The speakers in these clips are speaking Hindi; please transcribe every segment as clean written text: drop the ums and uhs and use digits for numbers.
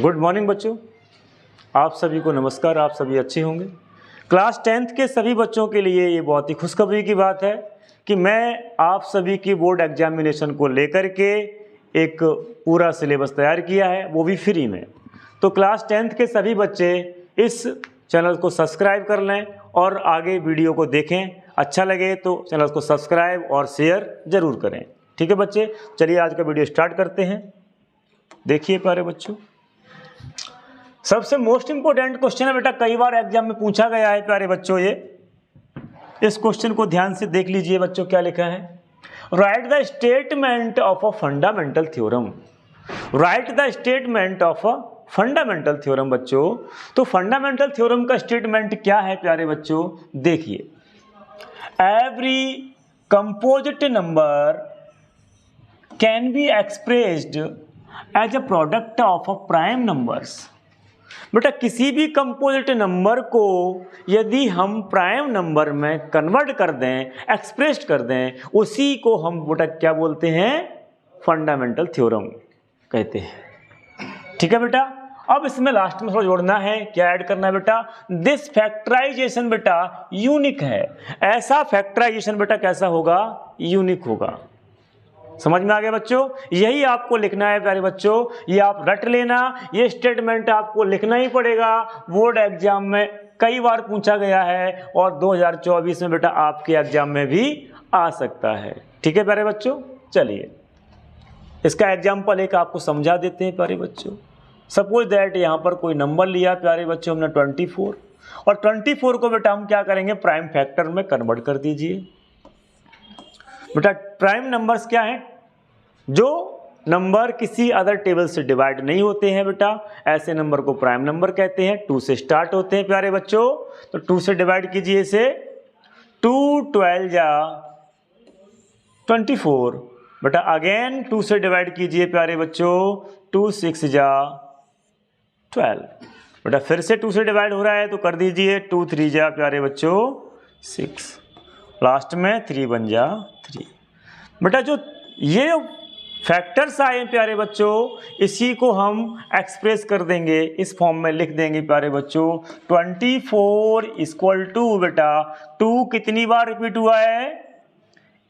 गुड मॉर्निंग बच्चों, आप सभी को नमस्कार। आप सभी अच्छे होंगे। क्लास 10th के सभी बच्चों के लिए ये बहुत ही खुशखबरी की बात है कि मैं आप सभी की बोर्ड एग्जामिनेशन को लेकर के एक पूरा सिलेबस तैयार किया है, वो भी फ्री में। तो क्लास 10th के सभी बच्चे इस चैनल को सब्सक्राइब कर लें और आगे वीडियो को देखें। अच्छा लगे तो चैनल को सब्सक्राइब और शेयर ज़रूर करें। ठीक है बच्चे, चलिए आज का वीडियो स्टार्ट करते हैं। देखिए प्यारे बच्चों, सबसे मोस्ट इंपोर्टेंट क्वेश्चन है बेटा, कई बार एग्जाम में पूछा गया है प्यारे बच्चों। ये इस क्वेश्चन को ध्यान से देख लीजिए बच्चों, क्या लिखा है। Right the statement of a fundamental theorem. Right the statement of a fundamental theorem. बच्चों तो फंडामेंटल थ्योरम का स्टेटमेंट क्या है प्यारे बच्चों, देखिए। Every composite number can be expressed as a product of a prime numbers. बेटा किसी भी कंपोजिट नंबर को यदि हम प्राइम नंबर में कन्वर्ट कर दें, एक्सप्रेस कर दें, उसी को हम बेटा क्या बोलते हैं, फंडामेंटल थ्योरम कहते हैं। ठीक है बेटा, अब इसमें लास्ट में थोड़ा जोड़ना है, क्या ऐड करना है बेटा, दिस फैक्टराइजेशन बेटा यूनिक है। ऐसा फैक्टराइजेशन बेटा कैसा होगा, यूनिक होगा। समझ में आ गया बच्चों, यही आपको लिखना है प्यारे बच्चों। ये आप रट लेना, ये स्टेटमेंट आपको लिखना ही पड़ेगा। बोर्ड एग्जाम में कई बार पूछा गया है और 2024 में बेटा आपके एग्जाम में भी आ सकता है। ठीक है प्यारे बच्चों, चलिए इसका एग्जाम्पल एक आपको समझा देते हैं प्यारे बच्चों। सपोज दैट यहाँ पर कोई नंबर लिया प्यारे बच्चों हमने 24, और 24 को बेटा हम क्या करेंगे, प्राइम फैक्टर में कन्वर्ट कर दीजिए। बेटा प्राइम नंबर्स क्या हैं, जो नंबर किसी अदर टेबल से डिवाइड नहीं होते हैं बेटा, ऐसे नंबर को प्राइम नंबर कहते हैं। 2 से स्टार्ट होते हैं प्यारे बच्चों, तो 2 से डिवाइड कीजिए इसे। 2 12 जा 24 बेटा, अगेन 2 से डिवाइड कीजिए प्यारे बच्चों। 2 6 जा 12 बेटा, फिर से 2 से डिवाइड हो रहा है तो कर दीजिए। 2 3 जा प्यारे बच्चों 6, लास्ट में 3 1 जा 3। बेटा जो ये फैक्टर्स आए प्यारे बच्चों, इसी को हम एक्सप्रेस कर देंगे, इस फॉर्म में लिख देंगे प्यारे बच्चों। 24 इक्वल टू बेटा 2 कितनी बार रिपीट हुआ है,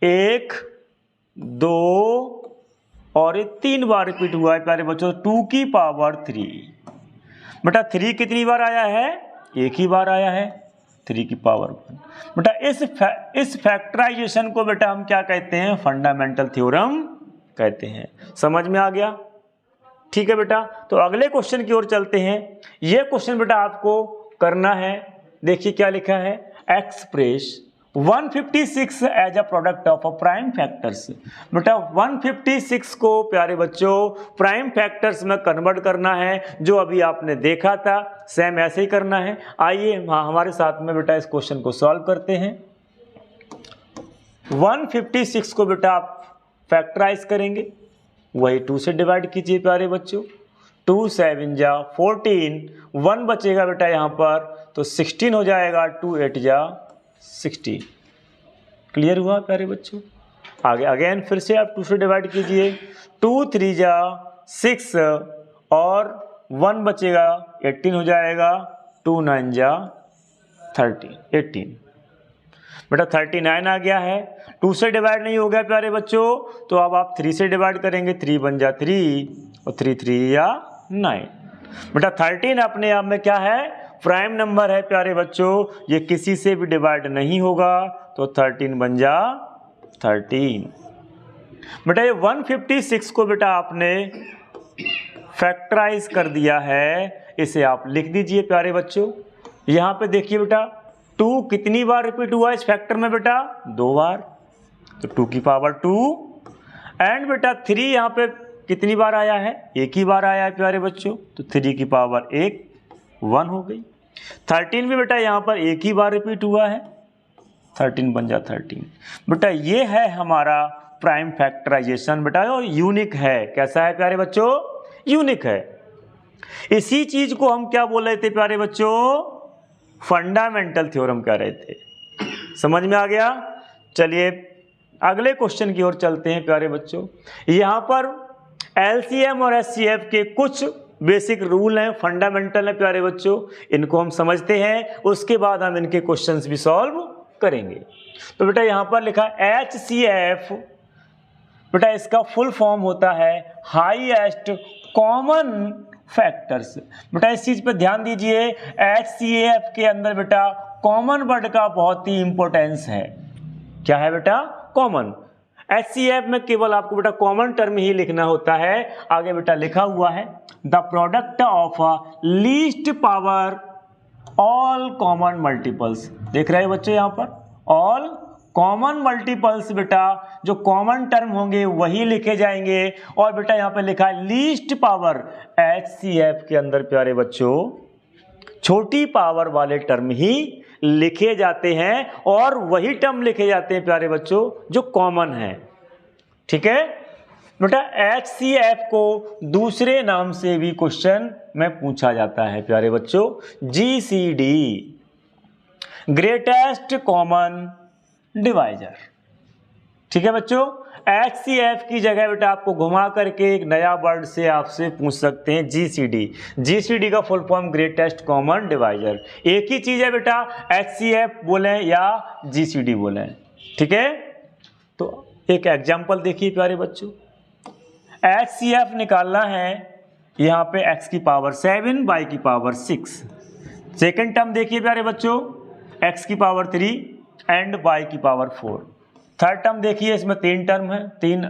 1 2 और 3 बार रिपीट हुआ है प्यारे बच्चों। 2 की पावर 3 बेटा, 3 कितनी बार आया है, एक ही बार आया है, 3 की पावर 1। बेटा इस फैक्टराइजेशन को बेटा हम क्या कहते हैं, फंडामेंटल थ्योरम कहते हैं। समझ में आ गया। ठीक है बेटा, तो अगले क्वेश्चन की ओर चलते हैं। यह क्वेश्चन बेटा आपको करना है। देखिए क्या लिखा है, express 156 as a product of a prime factors. बेटा 156 को प्यारे बच्चों प्राइम फैक्टर्स में कन्वर्ट करना है, जो अभी आपने देखा था सेम ऐसे ही करना है। आइए हमारे साथ में बेटा इस क्वेश्चन को सॉल्व करते हैं। 156 को बेटा आप फैक्टराइज करेंगे, वही 2 से डिवाइड कीजिए प्यारे बच्चों। 2 7 जा 14, 1 बचेगा बेटा यहाँ पर, तो 16 हो जाएगा। 2 8 जा 16। क्लियर हुआ प्यारे बच्चों। आगे अगेन फिर से आप 2 से डिवाइड कीजिए। 2 3 जा 6 और 1 बचेगा, 18 हो जाएगा। 2 9 जा 30, 18 बेटा 39 आ गया है। 2 से डिवाइड नहीं हो गया प्यारे बच्चों, तो अब आप 3 से डिवाइड करेंगे। 3 1 जा 3 और 3 3 या 9 बेटा। 13 अपने आप में क्या है, प्राइम नंबर है प्यारे बच्चों, ये किसी से भी डिवाइड नहीं होगा, तो 13 बन जा 13 बेटा। ये 156 को बेटा आपने फैक्टराइज कर दिया है, इसे आप लिख दीजिए प्यारे बच्चों। यहाँ पे देखिए बेटा 2 कितनी बार रिपीट हुआ इस फैक्टर में बेटा, 2 बार, तो 2 की पावर 2। एंड बेटा 3 यहाँ पे कितनी बार आया है, एक ही बार आया है प्यारे बच्चों, तो 3 की पावर 1 हो गई। 13 भी बेटा यहाँ पर एक ही बार रिपीट हुआ है, 13 बन जा 13 बेटा। ये है हमारा प्राइम फैक्टराइजेशन बेटा, और यूनिक है। कैसा है प्यारे बच्चों, यूनिक है। इसी चीज को हम क्या बोल रहे थे प्यारे बच्चों, फंडामेंटल थ्योरम कह रहे थे। समझ में आ गया। चलिए अगले क्वेश्चन की ओर चलते हैं प्यारे बच्चों। यहाँ पर एलसीएम और एचसीएफ के कुछ बेसिक रूल हैं, फंडामेंटल है प्यारे बच्चों, इनको हम समझते हैं, उसके बाद हम इनके क्वेश्चंस भी सॉल्व करेंगे। तो बेटा यहाँ पर लिखा HCF, बेटा इसका फुल फॉर्म होता है हाईएस्ट कॉमन फैक्टर्स। बेटा इस चीज पे ध्यान दीजिए, HCF के अंदर बेटा कॉमन वर्ड का बहुत ही इंपॉर्टेंस है। क्या है बेटा? कॉमन। HCF में केवल आपको बेटा कॉमन टर्म ही लिखना होता है। आगे बेटा लिखा हुआ है the product of least power all common multiples. देख रहे हैं बच्चे यहाँ पर, ऑल कॉमन मल्टीपल्स, बेटा जो कॉमन टर्म होंगे वही लिखे जाएंगे। और बेटा यहाँ पे लिखा है लीस्ट पावर, HCF के अंदर प्यारे बच्चों छोटी पावर वाले टर्म ही लिखे जाते हैं और वही टर्म लिखे जाते हैं प्यारे बच्चों जो कॉमन है। ठीक है बेटा, HCF को दूसरे नाम से भी क्वेश्चन में पूछा जाता है प्यारे बच्चों, GCD, ग्रेटेस्ट कॉमन डिवाइजर। ठीक है बच्चों, HCF की जगह बेटा आपको घुमा करके एक नया वर्ड से आपसे पूछ सकते हैं GCD। GCD का full form greatest common divisor. एक ही चीज है बेटा, HCF बोलें या GCD बोलें। ठीक है, तो एक एग्जाम्पल देखिए प्यारे बच्चों, HCF निकालना है यहाँ पे x की पावर 7 y की पावर 6। सेकेंड टर्म देखिए प्यारे बच्चों, x की पावर 3 एंड y की पावर 4। थर्ड टर्म देखिए, इसमें 3 टर्म है, 3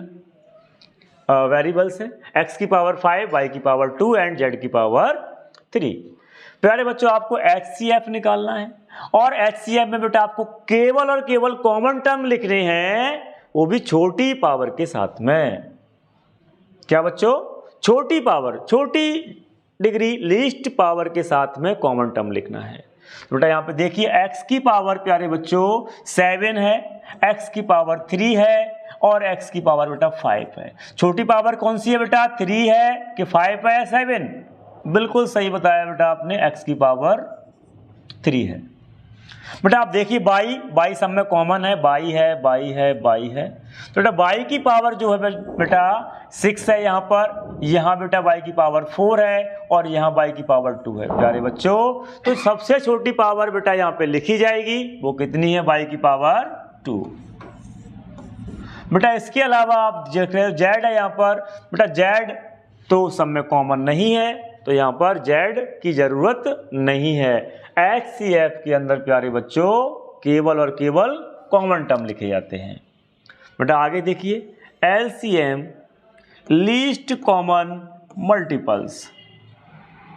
वेरिएबल्स हैं, x की पावर 5, y की पावर 2 एंड z की पावर 3। प्यारे बच्चों आपको HCF निकालना है और HCF में बेटा आपको केवल और केवल कॉमन टर्म लिखने हैं, वो भी छोटी पावर के साथ में। क्या बच्चों? छोटी पावर, छोटी डिग्री, लीस्ट पावर के साथ में कॉमन टर्म लिखना है। बेटा यहाँ पे देखिए x की पावर प्यारे बच्चों 7 है, x की पावर 3 है और x की पावर बेटा 5 है। छोटी पावर कौन सी है बेटा? 3 है कि 5 है या 7? बिल्कुल सही बताया बेटा आपने, x की पावर 3 है। बेटा आप देखिए बाई सब में कॉमन है, बाई है। तो बेटा बाई की पावर जो है बेटा 6 है यहाँ बेटा बाई की पावर 4 है और यहाँ बाई की पावर 2 है प्यारे बच्चों। तो सबसे छोटी पावर बेटा यहाँ पे लिखी जाएगी, वो कितनी है? बाई की पावर 2। बेटा इसके अलावा आप देख रहे हो जेड है यहाँ पर, बेटा जेड तो सब में कॉमन नहीं है, तो यहाँ पर जेड की जरूरत नहीं है। HCF के अंदर प्यारे बच्चों केवल और केवल कॉमन टर्म लिखे जाते हैं। बेटा आगे देखिए, LCM, लीस्ट कॉमन मल्टीपल्स,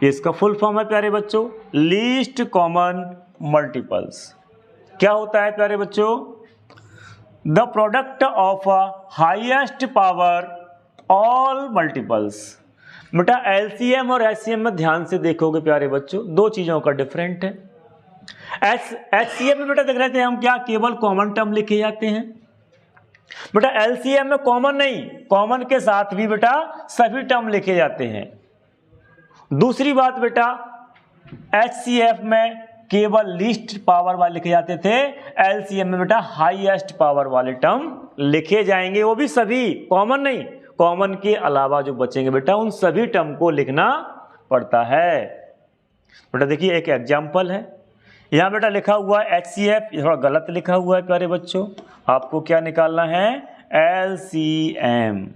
ये इसका फुल फॉर्म है प्यारे बच्चों, लीस्ट कॉमन मल्टीपल्स। क्या होता है प्यारे बच्चों? The product of highest power all multiples. बेटा LCM और HCM में ध्यान से देखोगे प्यारे बच्चों, दो चीजों का डिफरेंट है। HCM में बेटा देख रहे थे हम क्या केवल कॉमन टर्म लिखे जाते हैं, बेटा LCM में कॉमन नहीं, कॉमन के साथ भी बेटा सभी टर्म लिखे जाते हैं। दूसरी बात बेटा HCF में केवल लीस्ट पावर वाले लिखे जाते थे, LCM में बेटा हाईएस्ट पावर वाले टर्म लिखे जाएंगे, वो भी सभी, कॉमन नहीं, कॉमन के अलावा जो बचेंगे बेटा उन सभी टर्म को लिखना पड़ता है। बेटा देखिए एक एग्जांपल है, यहाँ बेटा लिखा हुआ है HCF, ये थोड़ा गलत लिखा हुआ है प्यारे बच्चों, आपको क्या निकालना है? LCM।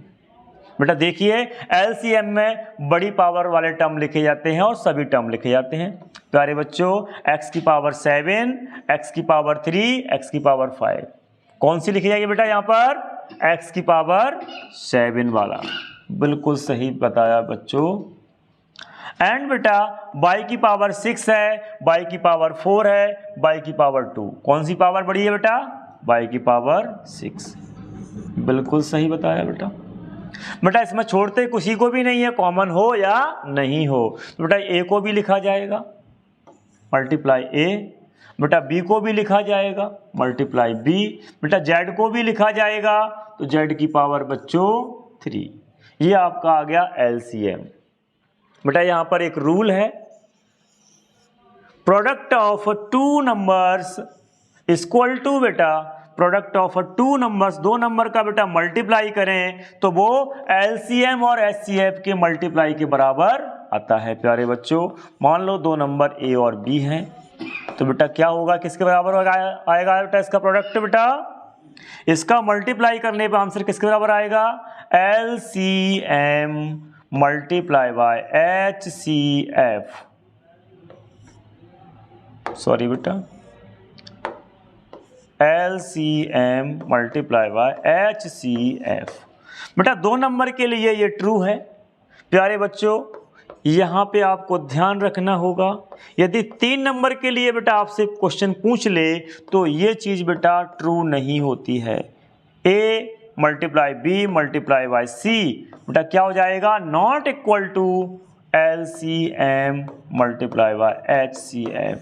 बेटा देखिए LCM में बड़ी पावर वाले टर्म लिखे जाते हैं और सभी टर्म लिखे जाते हैं प्यारे बच्चों, x की पावर 7, x की पावर 3, x की पावर 5। कौन सी लिखी जाएगी बेटा यहाँ पर? x की पावर 7 वाला, बिल्कुल सही बताया बच्चों। एंड बेटा y की पावर 6 है, y की पावर 4 है, y की पावर 2। कौन सी पावर बड़ी है बेटा? y की पावर 6, बिल्कुल सही बताया बेटा। बेटा इसमें छोड़ते किसी को भी नहीं है, कॉमन हो या नहीं हो। तो बेटा a को भी लिखा जाएगा मल्टीप्लाई a, बेटा b को भी लिखा जाएगा मल्टीप्लाई b, बेटा z को भी लिखा जाएगा, तो z की पावर बच्चों 3। ये आपका आ गया LCM। बेटा यहां पर एक रूल है, product of 2 numbers equal to बेटा प्रोडक्ट ऑफ 2 नंबर्स, 2 नंबर का बेटा मल्टीप्लाई करें तो वो LCM और HCF के मल्टीप्लाई के बराबर आता है प्यारे बच्चों। मान लो दो नंबर ए और बी हैं, तो बेटा क्या होगा, किसके बराबर आएगा बेटा इसका प्रोडक्ट बेटा, इसका मल्टीप्लाई करने पर आंसर किसके बराबर आएगा, LCM multiply by HCF, sorry बेटा LCM मल्टीप्लाई बाय HCF। बेटा दो नंबर के लिए ये ट्रू है प्यारे बच्चों, यहाँ पे आपको ध्यान रखना होगा। यदि 3 नंबर के लिए बेटा आपसे क्वेश्चन पूछ ले तो ये चीज़ बेटा ट्रू नहीं होती है। A multiply B multiply by C बेटा क्या हो जाएगा, not equal to LCM multiply by HCF।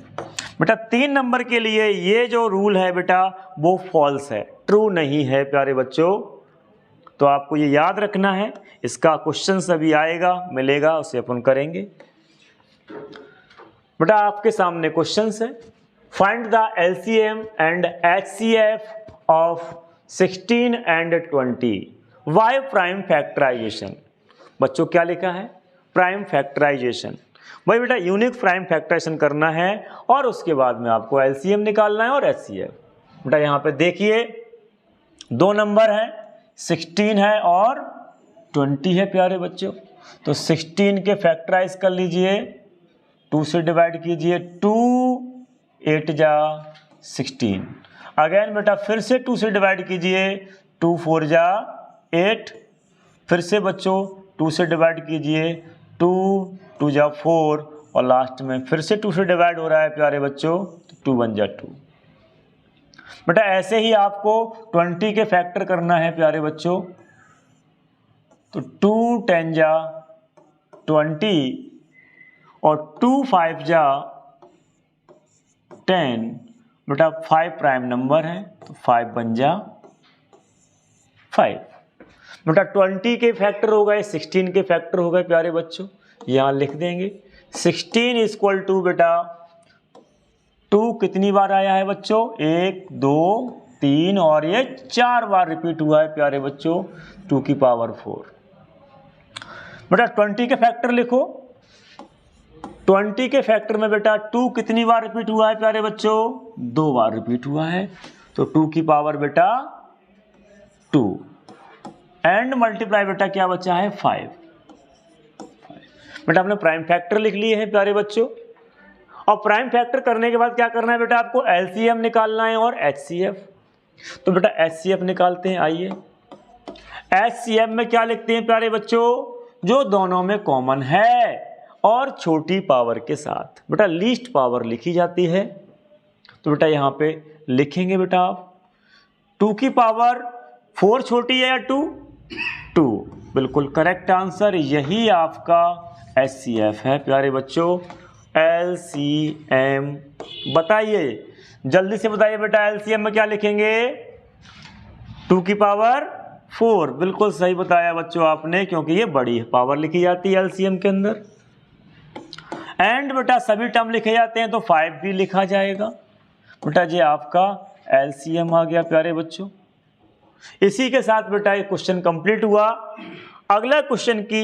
बेटा 3 नंबर के लिए ये जो रूल है बेटा वो फॉल्स है, ट्रू नहीं है प्यारे बच्चों। तो आपको ये याद रखना है, इसका क्वेश्चन अभी आएगा मिलेगा उसे अपन करेंगे। बेटा आपके सामने क्वेश्चन है, find the LCM and HCF of 16 and 20 by prime factorization. बच्चों क्या लिखा है, प्राइम फैक्टराइजेशन। भाई बेटा यूनिक प्राइम फैक्टराइजेशन करना है और उसके बाद में आपको LCM निकालना है और HCF। बेटा यहाँ पे देखिए दो नंबर है, 16 है और 20 है प्यारे बच्चों। तो 16 के फैक्टराइज कर लीजिए, 2 से डिवाइड कीजिए, 2 8 जा 16। अगेन बेटा फिर से 2 से डिवाइड कीजिए, 2 4 जा 8। फिर से बच्चों 2 से डिवाइड कीजिए, 2 2 जा 4 और लास्ट में फिर से 2 से डिवाइड हो रहा है प्यारे बच्चों, 2 1 जा 2। बेटा ऐसे ही आपको 20 के फैक्टर करना है प्यारे बच्चों। तो 2 10 जा 20 और 2 5 जा 10। बेटा 5 प्राइम नंबर है तो 5 बन जा 5। बेटा 20 के फैक्टर हो गए, 16 के फैक्टर हो गए प्यारे बच्चों, यहाँ लिख देंगे 16 इक्वल टू बेटा 2 कितनी बार आया है बच्चों, 1 2 3 और ये 4 बार रिपीट हुआ है प्यारे बच्चों, 2 की पावर 4। बेटा 20 के फैक्टर लिखो, 20 के फैक्टर में बेटा 2 कितनी बार रिपीट हुआ है प्यारे बच्चों, 2 बार रिपीट हुआ है, तो 2 की पावर बेटा 2 एंड मल्टीप्लाई बेटा क्या बचा है 5। बेटा हमने प्राइम फैक्टर लिख लिए हैं प्यारे बच्चों। और प्राइम फैक्टर करने के बाद क्या करना है बेटा, आपको LCM निकालना है और HCF। तो बेटा HCF निकालते हैं, आइए। HCF में क्या लिखते हैं प्यारे बच्चों, जो दोनों में कॉमन है और छोटी पावर के साथ। बेटा लीस्ट पावर लिखी जाती है, तो बेटा यहाँ पे लिखेंगे बेटा आप 2 की पावर 4 छोटी है या 2 2। बिल्कुल करेक्ट आंसर यही आपका HCF है प्यारे बच्चों। LCM बताइए, जल्दी से बताइए बेटा LCM में क्या लिखेंगे, 2 की पावर 4। बिल्कुल सही बताया बच्चों आपने, क्योंकि ये बड़ी पावर लिखी जाती है LCM के अंदर। एंड बेटा सभी टर्म लिखे जाते हैं तो 5 भी लिखा जाएगा। बेटा ये आपका LCM आ गया प्यारे बच्चों। इसी के साथ बेटा ये क्वेश्चन कंप्लीट हुआ। अगला क्वेश्चन की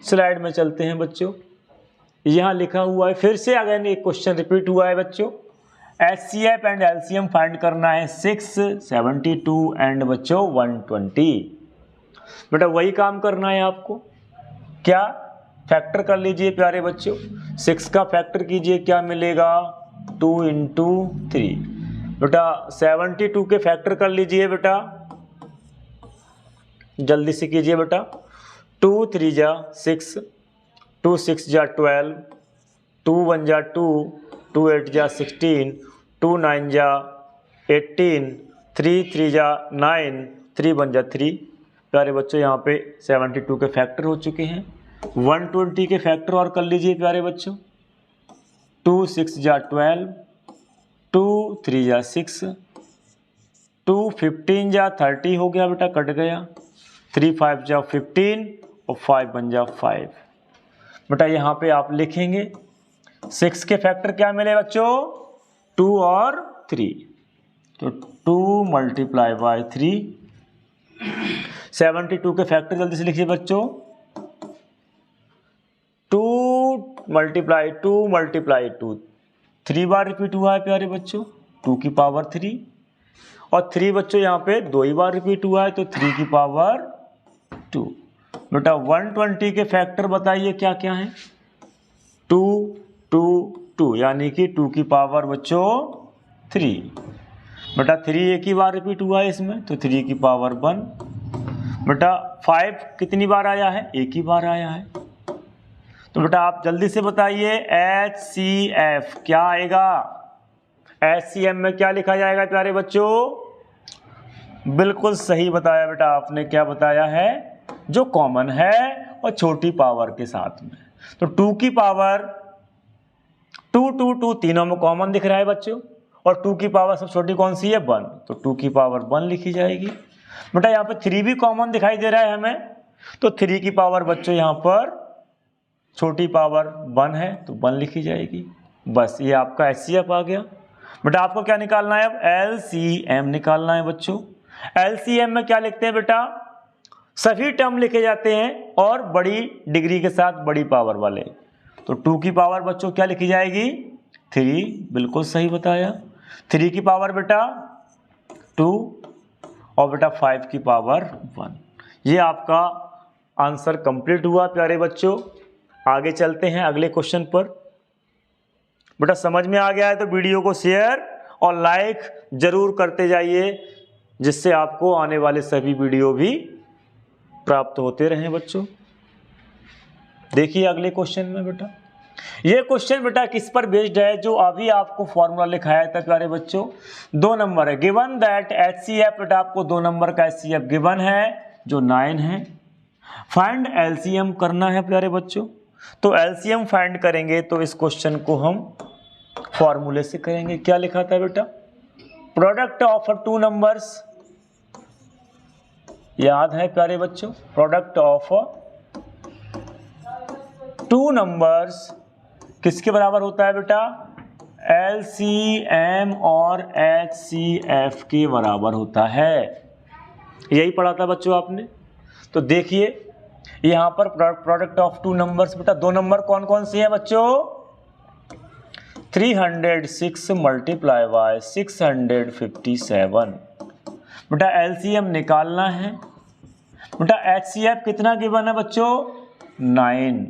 स्लाइड में चलते हैं बच्चों। यहाँ लिखा हुआ है, फिर से अगेन एक क्वेश्चन रिपीट हुआ है बच्चों। HCF एंड LCM फाइंड करना है 6 72 एंड बच्चों 120। बेटा वही काम करना है आपको। क्या, फैक्टर कर लीजिए प्यारे बच्चों। 6 का फैक्टर कीजिए, क्या मिलेगा 2 इंटू 3। बेटा 72 के फैक्टर कर लीजिए बेटा, जल्दी से कीजिए बेटा। 2 3 जा 6, 2 6 जा 12, 2 1 जा 2, 2 8 जा 16, 2 9 जा 18, 3 3 जा 9, 3 1 जा 3। प्यारे बच्चों यहाँ पे 72 के फैक्टर हो चुके हैं। 120 के फैक्टर और कर लीजिए प्यारे बच्चों। 2 6 जा 12, 2 3 जा 6, 2 15 जा 30 हो गया बेटा, कट गया। 3 5 जा 15 और 5 1 जा 5। बेटा यहाँ पे आप लिखेंगे 6 के फैक्टर क्या मिले बच्चों, 2 और 3, तो 2 मल्टीप्लाई बाय 3। 72 के फैक्टर जल्दी से लिखिए बच्चों, मल्टीप्लाई 2 3 बार रिपीट हुआ है प्यारे बच्चों, 2 की पावर 3, और 3 बच्चों यहाँ पे 2 ही बार रिपीट हुआ है तो 3 की पावर 2। बेटा 120 के फैक्टर बताइए क्या क्या है, 2 2 2 यानी कि 2 की पावर बच्चों 3। बेटा 3 एक ही बार रिपीट हुआ है इसमें तो 3 की पावर 1। बेटा 5 कितनी बार आया है, एक ही बार आया है। तो बेटा आप जल्दी से बताइए HCF क्या आएगा, HCF में क्या लिखा जाएगा प्यारे बच्चों? बिल्कुल सही बताया बेटा आपने, क्या बताया है, जो कॉमन है और छोटी पावर के साथ में। तो 2 की पावर 2 2 2 तीनों में कॉमन दिख रहा है बच्चों, और 2 की पावर सब छोटी कौन सी है, 1, तो 2 की पावर 1 लिखी जाएगी। बेटा यहाँ पे 3 भी कॉमन दिखाई दे रहा है हमें, तो 3 की पावर बच्चों यहाँ पर छोटी पावर 1 है तो 1 लिखी जाएगी। बस ये आपका HCF आ गया। बेटा आपको क्या निकालना है, अब LCM निकालना है बच्चों। LCM में क्या लिखते हैं बेटा, सभी टर्म लिखे जाते हैं और बड़ी डिग्री के साथ बड़ी पावर वाले। तो 2 की पावर बच्चों क्या लिखी जाएगी, 3, बिल्कुल सही बताया। 3 की पावर बेटा 2 और बेटा 5 की पावर 1। ये आपका आंसर कंप्लीट हुआ प्यारे बच्चों। आगे चलते हैं अगले क्वेश्चन पर। बेटा समझ में आ गया है तो वीडियो को शेयर और लाइक जरूर करते जाइए, जिससे आपको आने वाले सभी वीडियो भी प्राप्त होते रहें बच्चों। देखिए अगले क्वेश्चन में बेटा, ये क्वेश्चन बेटा किस पर बेस्ड है, जो अभी आपको फॉर्मूला लिखाया था प्यारे बच्चों, 2 नंबर है। गिवन दैट HCF, बेटा आपको 2 नंबर का HCF गिवन है जो 9 है। फाइंड LCM करना है प्यारे बच्चों। तो LCM फाइंड करेंगे तो इस क्वेश्चन को हम फॉर्मूले से करेंगे। क्या लिखा था बेटा, प्रोडक्ट ऑफ 2 नंबर्स, याद है प्यारे बच्चों, प्रोडक्ट ऑफ 2 नंबर्स किसके बराबर होता है बेटा, LCM और HCF के बराबर होता है। यही पढ़ा था बच्चों आपने। तो देखिए यहाँ पर प्रोडक्ट ऑफ 2 नंबर्स, बेटा 2 नंबर कौन कौन से हैं बच्चों, 306 मल्टीप्लाई बाय 657। बेटा LCM निकालना है। बेटा HCF कितना गिवन है बच्चों, 9।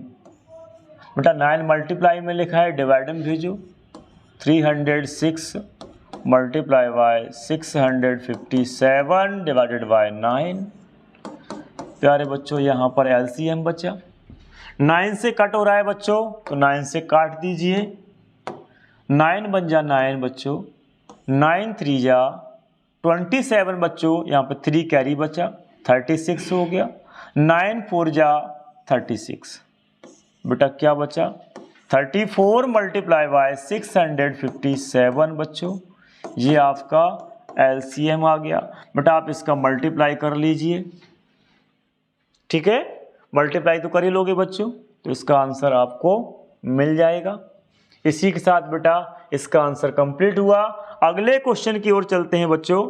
बेटा 9 मल्टीप्लाई में लिखा है, डिवाइड में भेजो, 306 मल्टीप्लाई बाय 657 डिवाइडेड बाय 9। प्यारे बच्चों यहाँ पर LCM बचा, 9 से कट हो रहा है बच्चों तो 9 से काट दीजिए, 9 बन जा 9 बच्चों, 9 3 जा 27 बच्चों, यहाँ पे 3 कैरी बचा, 36 हो गया, 9 4 जा 36। बेटा क्या बचा, 34 मल्टीप्लाई बाय 657 बच्चों, ये आपका LCM आ गया। बेटा आप इसका मल्टीप्लाई कर लीजिए, ठीक है, मल्टीप्लाई तो कर ही लोगे बच्चों, तो इसका आंसर आपको मिल जाएगा। इसी के साथ बेटा इसका आंसर कंप्लीट हुआ। अगले क्वेश्चन की ओर चलते हैं बच्चों।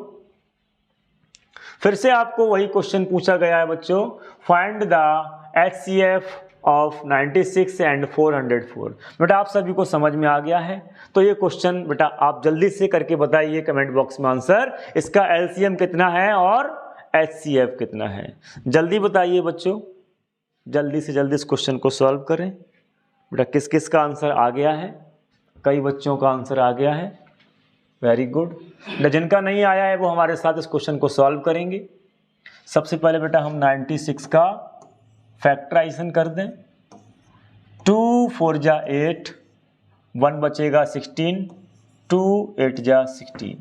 फिर से आपको वही क्वेश्चन पूछा गया है बच्चों, find the HCF of 96 and 404। बेटा आप सभी को समझ में आ गया है, तो ये क्वेश्चन बेटा आप जल्दी से करके बताइए कमेंट बॉक्स में आंसर, इसका LCM कितना है और HCF कितना है, जल्दी बताइए बच्चों, जल्दी से जल्दी इस क्वेश्चन को सॉल्व करें। बेटा किस किस का आंसर आ गया है, कई बच्चों का आंसर आ गया है, वेरी गुड। जिनका नहीं आया है वो हमारे साथ इस क्वेश्चन को सॉल्व करेंगे। सबसे पहले बेटा हम 96 का फैक्टराइजेशन कर दें, 2 4 जा 8, 1 बचेगा 16, 2 8 जा 16,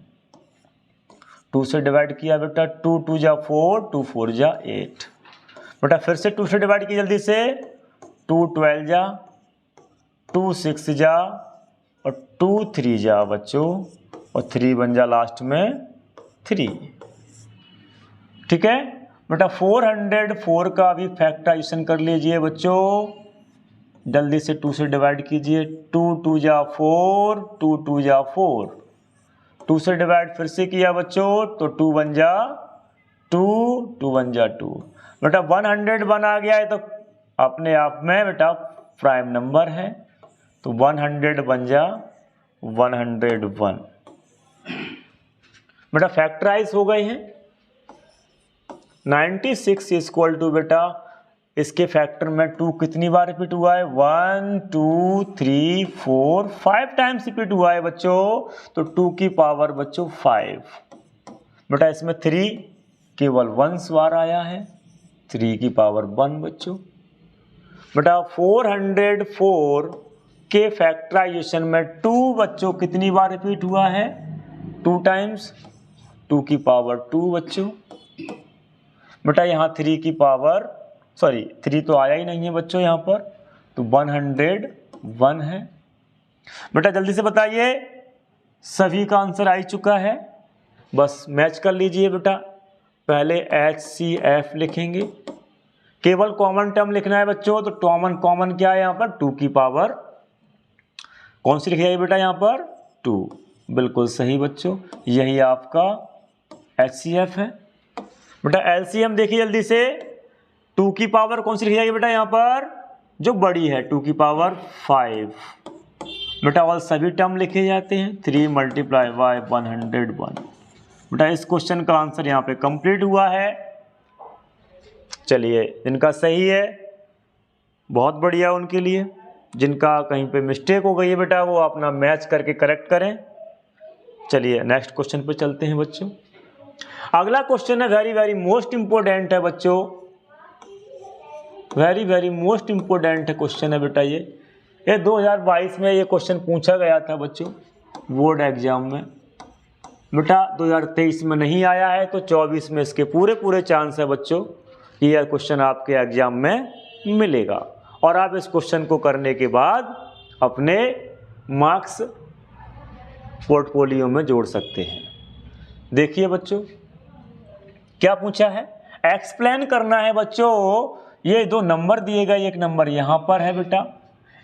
2 से डिवाइड किया बेटा, 2 2 जा 4, 2 4 जा 8। बेटा फिर से 2 से डिवाइड किया जल्दी से, 2 12 जा, 2 6 जा और 2 3 जा बच्चों, और 3 बन जा लास्ट में 3, ठीक है। बेटा 404 का भी फैक्टराइजेशन कर लीजिए बच्चों, जल्दी से 2 से डिवाइड कीजिए, 2 2 जा 4, 2 2 जा 4, 2 से डिवाइड फिर से किया बच्चों तो 2 बन जा 2, 2 बन जा 2। बेटा 101 आ गया है तो अपने आप में बेटा प्राइम नंबर है, तो 100 बन जा 101। बेटा फैक्टराइज हो गए हैं। 96 इक्वल टू बेटा इसके फैक्टर में 2 कितनी बार रिपीट हुआ है? 1 2 3 4 5 टाइम्स रिपीट हुआ है बच्चों। तो 2 की पावर बच्चों 5। बेटा इसमें 3 केवल 1 बार आया है, 3 की पावर 1 बच्चों। बेटा 404 के फैक्टराइजेशन में 2 बच्चों कितनी बार रिपीट हुआ है? 2 टाइम्स, 2 की पावर 2 बच्चों। बेटा यहाँ 3 की पावर 3 तो आया ही नहीं है बच्चों यहाँ पर, तो 101 है। बेटा जल्दी से बताइए, सभी का आंसर आ चुका है, बस मैच कर लीजिए बेटा। पहले HCF लिखेंगे, केवल कॉमन टर्म लिखना है बच्चों। तो कॉमन क्या है यहाँ पर? 2 की पावर कौन सी लिखी जाएगी बेटा यहाँ पर? 2। बिल्कुल सही बच्चों, यही आपका HCF है। बेटा LCM देखिए जल्दी से, 2 की पावर कौन सी लिखी जाएगी बेटा यहाँ पर? जो बड़ी है, 2 की पावर 5। बेटा और सभी टर्म लिखे जाते हैं, 3 × 101। बेटा इस क्वेश्चन का आंसर यहाँ पे कंप्लीट हुआ है। चलिए, जिनका सही है बहुत बढ़िया उनके लिए, जिनका कहीं पे मिस्टेक हो गई है बेटा वो अपना मैच करके करेक्ट करें। चलिए नेक्स्ट क्वेश्चन पे चलते हैं बच्चों। अगला क्वेश्चन है वेरी वेरी मोस्ट इंपोर्टेंट है बच्चों, वेरी वेरी मोस्ट इंपोर्टेंट है क्वेश्चन है बेटा। ये 2022 में ये क्वेश्चन पूछा गया था बच्चों बोर्ड एग्जाम में। बेटा 2023 में नहीं आया है, तो 24 में इसके पूरे चांस है बच्चों ये क्वेश्चन आपके एग्जाम में मिलेगा। और आप इस क्वेश्चन को करने के बाद अपने मार्क्स पोर्टफोलियो में जोड़ सकते हैं। देखिए बच्चों क्या पूछा है, एक्सप्लेन करना है बच्चों। ये 2 नंबर दिए गए, एक नंबर यहाँ पर है बेटा,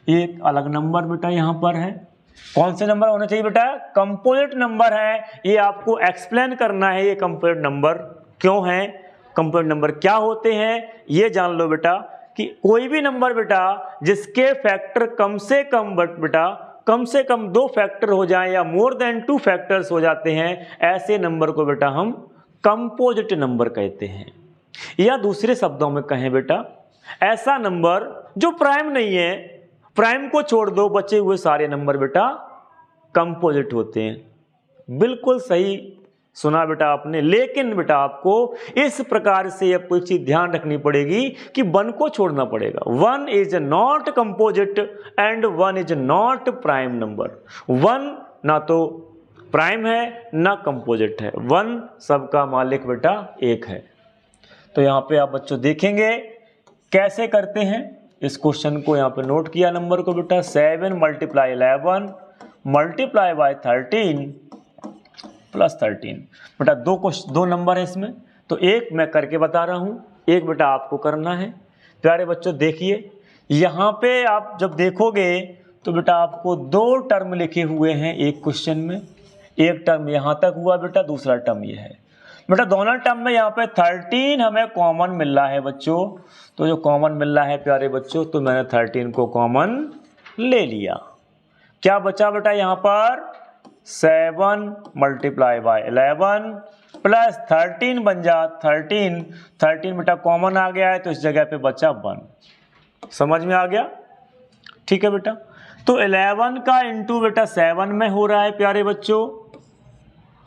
एक अलग नंबर बेटा यहाँ पर है। कौन से नंबर होने चाहिए बेटा? कंपोजिट नंबर है। ये आपको एक्सप्लेन करना है, ये कंपोजिट नंबर क्यों है, कंपोजिट नंबर क्या होते हैं, ये जान लो बेटा। कि कोई भी नंबर बेटा जिसके फैक्टर कम से कम 2 फैक्टर हो जाएं या मोर देन 2 फैक्टर्स हो जाते हैं, ऐसे नंबर को बेटा हम कंपोजिट नंबर कहते हैं। या दूसरे शब्दों में कहें बेटा, ऐसा नंबर जो प्राइम नहीं है, प्राइम को छोड़ दो बचे हुए सारे नंबर बेटा कंपोजिट होते हैं। बिल्कुल सही सुना बेटा आपने। लेकिन बेटा आपको इस प्रकार से अब कोई चीज ध्यान रखनी पड़ेगी कि 1 को छोड़ना पड़ेगा। 1 is not composite and 1 is not prime number. 1 ना तो प्राइम है ना कंपोजिट है, 1 सबका मालिक बेटा 1 है। तो यहाँ पे आप बच्चों देखेंगे कैसे करते हैं इस क्वेश्चन को। यहाँ पे नोट किया नंबर को बेटा, 7 × 11 मल्टीप्लाई बाय 13 प्लस 13। बेटा 2 नंबर है इसमें, तो एक मैं करके बता रहा हूँ, एक बेटा आपको करना है। प्यारे बच्चों देखिए, यहाँ पे आप जब देखोगे तो बेटा आपको 2 टर्म लिखे हुए हैं एक क्वेश्चन में। एक टर्म यहाँ तक हुआ बेटा, दूसरा टर्म ये है बेटा। दोनों टर्म में यहाँ पे 13 हमें कॉमन मिल रहा है बच्चों। तो जो कॉमन मिल रहा है प्यारे बच्चों, तो मैंने 13 को कॉमन ले लिया। क्या बचा बेटा यहाँ पर? 7 × 11 प्लस 13 बन जा 13 बेटा कॉमन आ गया है, तो इस जगह पे बचा 1। समझ में आ गया? ठीक है बेटा। तो 11 का इंटू बेटा 7 में हो रहा है प्यारे बच्चों।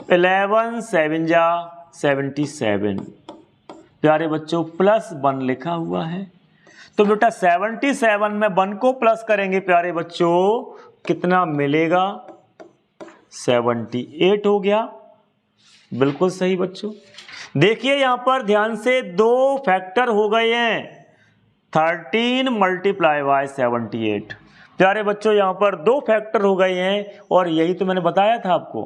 11 7 जा 77 प्यारे बच्चों, प्लस 1 लिखा हुआ है। तो बेटा 77 में 1 को प्लस करेंगे प्यारे बच्चों, कितना मिलेगा? 78 हो गया। बिल्कुल सही बच्चों। देखिए यहां पर ध्यान से 2 फैक्टर हो गए हैं, 13 × 78। प्यारे बच्चों यहां पर 2 फैक्टर हो गए हैं, और यही तो मैंने बताया था आपको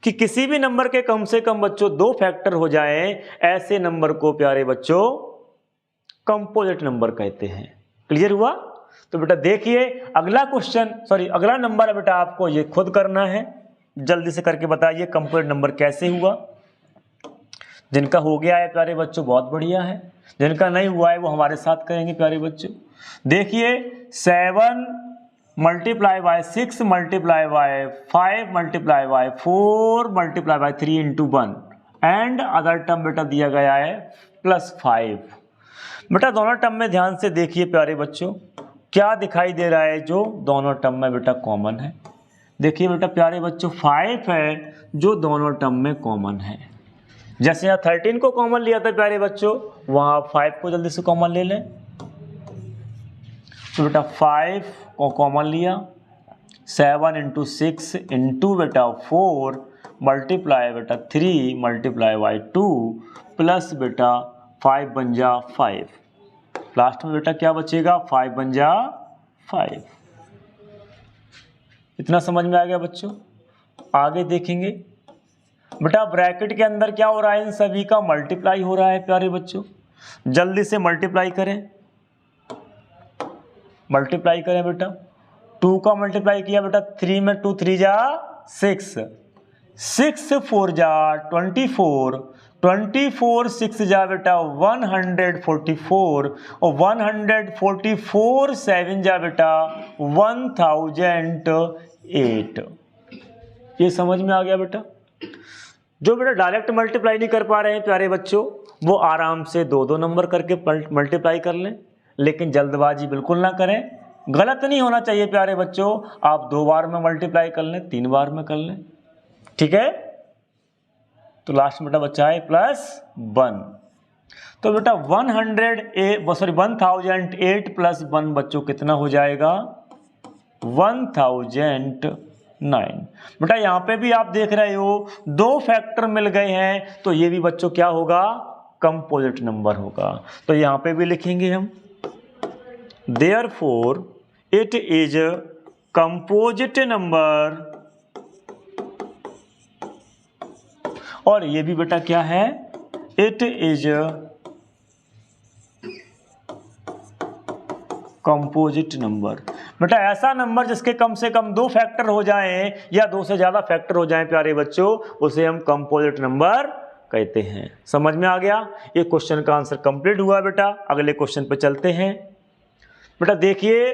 कि किसी भी नंबर के कम से कम बच्चों 2 फैक्टर हो जाएं, ऐसे नंबर को प्यारे बच्चों कंपोजिट नंबर कहते हैं। क्लियर हुआ? तो बेटा देखिए अगला नंबर है बेटा, आपको ये खुद करना है। जल्दी से करके बताइए कंपोजिट नंबर कैसे हुआ। जिनका हो गया है प्यारे बच्चों बहुत बढ़िया है, जिनका नहीं हुआ है वो हमारे साथ करेंगे प्यारे बच्चों। देखिए 7 multiply by 6 multiply by 5 multiply by 4 multiply by 3 into 1 and other term बेटा दिया गया है +5। बेटा दोनों टर्म में ध्यान से देखिए प्यारे बच्चों, क्या दिखाई दे रहा है जो दोनों टर्म में बेटा कॉमन है। देखिए बेटा प्यारे बच्चों 5 है जो दोनों टर्म में कॉमन है। जैसे यहाँ 13 को कॉमन लिया था प्यारे बच्चों, वहाँ 5 को जल्दी से कॉमन ले लें। तो बेटा 5 को कॉमन लिया, 7 इंटू 6 इंटू बेटा 4 मल्टीप्लाई बेटा 3 मल्टीप्लाई बाई 2 प्लस बेटा 5 बन जा 5। लास्ट में बेटा क्या बचेगा, 5 बन जा 5। इतना समझ में आ गया बच्चों। आगे देखेंगे बेटा ब्रैकेट के अंदर क्या हो रहा है, इन सभी का मल्टीप्लाई हो रहा है प्यारे बच्चों। जल्दी से मल्टीप्लाई करें, मल्टीप्लाई करें बेटा। 2 का मल्टीप्लाई किया बेटा 3 में 2 3 जा 6, 6 4 जा 24, 24 6 जा बेटा 144 और 144 7 जा बेटा 1008। ये समझ में आ गया बेटा। जो बेटा डायरेक्ट मल्टीप्लाई नहीं कर पा रहे हैं प्यारे बच्चों, वो आराम से 2-2 नंबर करके मल्टीप्लाई कर लें, लेकिन जल्दबाजी बिल्कुल ना करें। गलत नहीं होना चाहिए प्यारे बच्चों। आप 2 बार में मल्टीप्लाई कर लें, 3 बार में कर लें, ठीक है। तो लास्ट में बेटा बचा है +1। तो बेटा 1008 प्लस 1 बच्चों कितना हो जाएगा, 1009। बेटा यहाँ पे भी आप देख रहे हो 2 फैक्टर मिल गए हैं, तो ये भी बच्चों क्या होगा, कंपोजिट नंबर होगा। तो यहाँ पे भी लिखेंगे हम Therefore it is a composite number, और ये भी बेटा क्या है, it is a composite number. बेटा ऐसा नंबर जिसके कम से कम 2 फैक्टर हो जाएं या 2 से ज़्यादा फैक्टर हो जाएं प्यारे बच्चों, उसे हम कंपोजिट नंबर कहते हैं। समझ में आ गया। ये क्वेश्चन का आंसर कंप्लीट हुआ बेटा। अगले क्वेश्चन पे चलते हैं। बेटा देखिए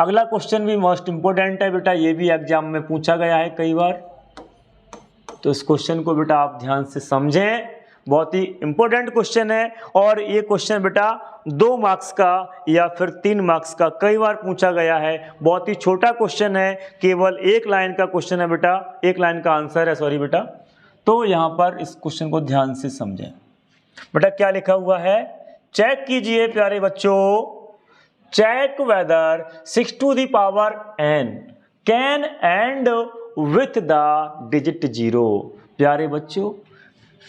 अगला क्वेश्चन भी मोस्ट इंपॉर्टेंट है बेटा, ये भी एग्जाम में पूछा गया है कई बार। तो इस क्वेश्चन को बेटा आप ध्यान से समझें, बहुत ही इंपॉर्टेंट क्वेश्चन है। और ये क्वेश्चन बेटा 2 मार्क्स का या फिर 3 मार्क्स का कई बार पूछा गया है। बहुत ही छोटा क्वेश्चन है, केवल 1 लाइन का क्वेश्चन है बेटा, 1 लाइन का आंसर है, सॉरी बेटा। तो यहाँ पर इस क्वेश्चन को ध्यान से समझें। बेटा क्या लिखा हुआ है, चेक कीजिए प्यारे बच्चों, check whether 6 to the power n can end with the digit 0। प्यारे बच्चों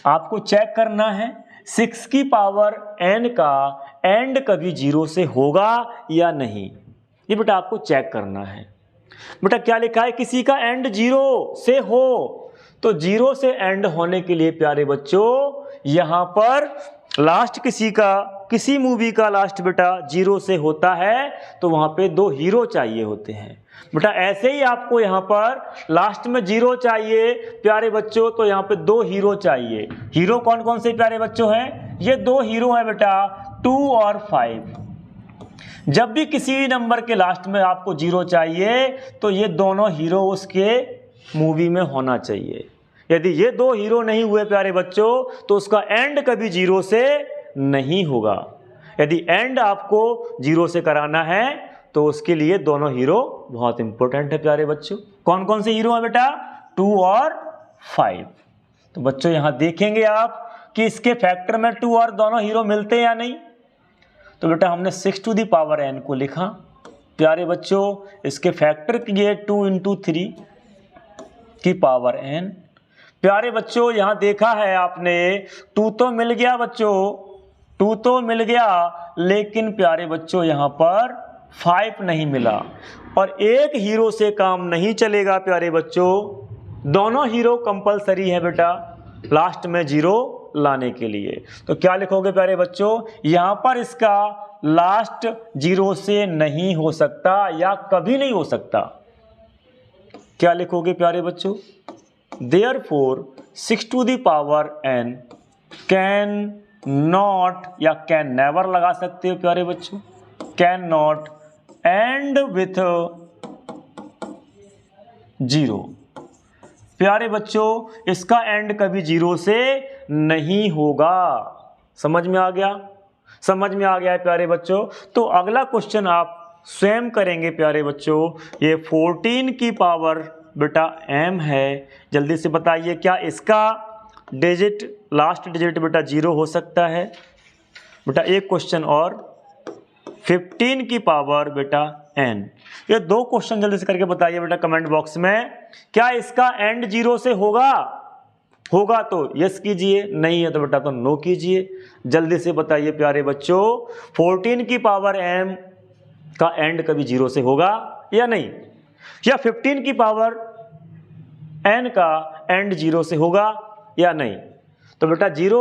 आपको चेक करना है 6 की पावर n का एंड कभी 0 से होगा या नहीं, ये बेटा आपको चेक करना है। बेटा क्या लिखा है, किसी का एंड 0 से हो, तो 0 से एंड होने के लिए प्यारे बच्चों यहाँ पर लास्ट किसी मूवी का लास्ट बेटा 0 से होता है, तो वहाँ पे 2 हीरो चाहिए होते हैं। बेटा ऐसे ही आपको यहाँ पर लास्ट में 0 चाहिए प्यारे बच्चों, तो यहाँ पे 2 हीरो चाहिए। हीरो कौन कौन से प्यारे बच्चों हैं, ये 2 हीरो हैं बेटा 2 और 5। जब भी किसी नंबर के लास्ट में आपको 0 चाहिए, तो ये दोनों हीरो उसके मूवी में होना चाहिए। यदि ये 2 हीरो नहीं हुए प्यारे बच्चों, तो उसका एंड कभी 0 से नहीं होगा। यदि एंड आपको 0 से कराना है, तो उसके लिए दोनों हीरो बहुत इंपॉर्टेंट है प्यारे बच्चों। कौन कौन से हीरो हैं बेटा, 2 और 5। तो बच्चों यहां देखेंगे आप कि इसके फैक्टर में 2 और दोनों हीरो मिलते हैं या नहीं। तो बेटा हमने 6 to the power n को लिखा प्यारे बच्चों, इसके फैक्टर किए 2 into 3 की पावर n। प्यारे बच्चों यहां देखा है आपने 2 तो मिल गया बच्चों, 2 तो मिल गया, लेकिन प्यारे बच्चों यहां पर 5 नहीं मिला। और एक हीरो से काम नहीं चलेगा प्यारे बच्चों, दोनों हीरो कंपलसरी है बेटा लास्ट में 0 लाने के लिए। तो क्या लिखोगे प्यारे बच्चों, यहां पर इसका लास्ट 0 से नहीं हो सकता या कभी नहीं हो सकता। क्या लिखोगे प्यारे बच्चों, Therefore 6 to the power n can not या कैन नेवर लगा सकते हो प्यारे बच्चों, कैन नॉट एंड विथ 0। प्यारे बच्चों, इसका एंड कभी 0 से नहीं होगा। समझ में आ गया? समझ में आ गया है प्यारे बच्चों। तो अगला क्वेश्चन आप स्वयं करेंगे प्यारे बच्चों। ये 14 की पावर बेटा m है। जल्दी से बताइए, क्या इसका डिजिट, लास्ट डिजिट बेटा 0 हो सकता है? बेटा एक क्वेश्चन और, 15 की पावर बेटा n। ये दो क्वेश्चन जल्दी से करके बताइए बेटा कमेंट बॉक्स में। क्या इसका एंड 0 से होगा? होगा तो यस कीजिए, नहीं है तो बेटा तो नो कीजिए। जल्दी से बताइए प्यारे बच्चों, 14 की पावर m का एंड कभी 0 से होगा या नहीं? या 15 की पावर n का एंड 0 से होगा या नहीं? तो बेटा 0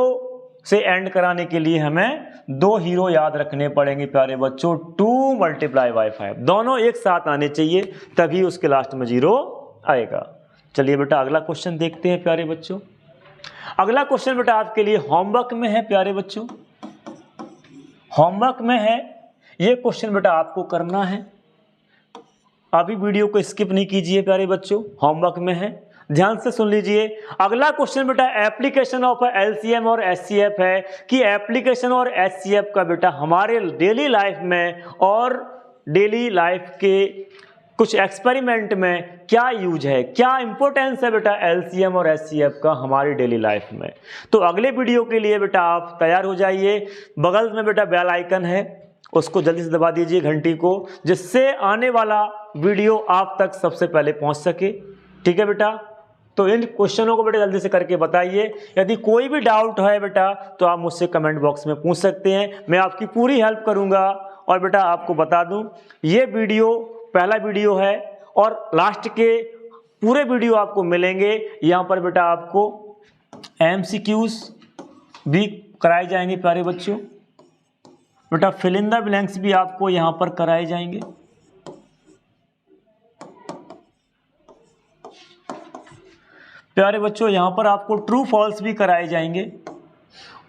से एंड कराने के लिए हमें दो हीरो याद रखने पड़ेंगे प्यारे बच्चों, 2 × 5। दोनों एक साथ आने चाहिए, तभी उसके लास्ट में 0 आएगा। चलिए बेटा अगला क्वेश्चन देखते हैं प्यारे बच्चों। अगला क्वेश्चन बेटा आपके लिए होमवर्क में है प्यारे बच्चों, होमवर्क में है। ये क्वेश्चन बेटा आपको करना है, अभी वीडियो को स्किप नहीं कीजिए प्यारे बच्चों, होमवर्क में है, ध्यान से सुन लीजिए। अगला क्वेश्चन बेटा एप्लीकेशन ऑफ एलसीएम और एचसीएफ है, कि एप्लीकेशन और एचसीएफ का बेटा हमारे डेली लाइफ में और डेली लाइफ के कुछ एक्सपेरिमेंट में क्या यूज है, क्या इंपॉर्टेंस है बेटा एलसीएम और एचसीएफ का हमारी डेली लाइफ में। तो अगले वीडियो के लिए बेटा आप तैयार हो जाइए। बगल में बेटा बेल आइकन है, उसको जल्दी से दबा दीजिए घंटी को, जिससे आने वाला वीडियो आप तक सबसे पहले पहुंच सके। ठीक है बेटा? तो इन क्वेश्चनों को बेटा जल्दी से करके बताइए। यदि कोई भी डाउट है बेटा तो आप मुझसे कमेंट बॉक्स में पूछ सकते हैं, मैं आपकी पूरी हेल्प करूंगा। और बेटा आपको बता दूं, ये वीडियो पहला वीडियो है और लास्ट के पूरे वीडियो आपको मिलेंगे। यहाँ पर बेटा आपको MCQs भी कराए जाएंगे प्यारे बच्चों, बेटा फिल इन द ब्लैंक्स भी आपको यहाँ पर कराए जाएंगे। प्यारे बच्चों यहाँ पर आपको ट्रू फॉल्स भी कराए जाएंगे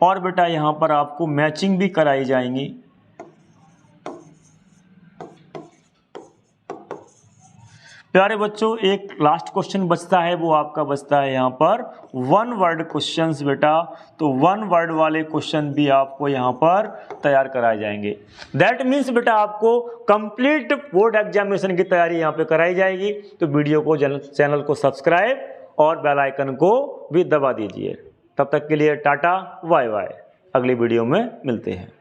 और बेटा यहाँ पर आपको मैचिंग भी कराई जाएंगी। प्यारे बच्चों एक लास्ट क्वेश्चन बचता है, वो आपका बचता है यहाँ पर 1 वर्ड क्वेश्चंस बेटा। तो 1 वर्ड वाले क्वेश्चन भी आपको यहाँ पर तैयार कराए जाएंगे। दैट मीन्स बेटा आपको कंप्लीट बोर्ड एग्जामिनेशन की तैयारी यहाँ पे कराई जाएगी। तो वीडियो को चैनल को सब्सक्राइब और बेल आइकन को भी दबा दीजिए। तब तक के लिए टाटा बाय बाय, अगली वीडियो में मिलते हैं।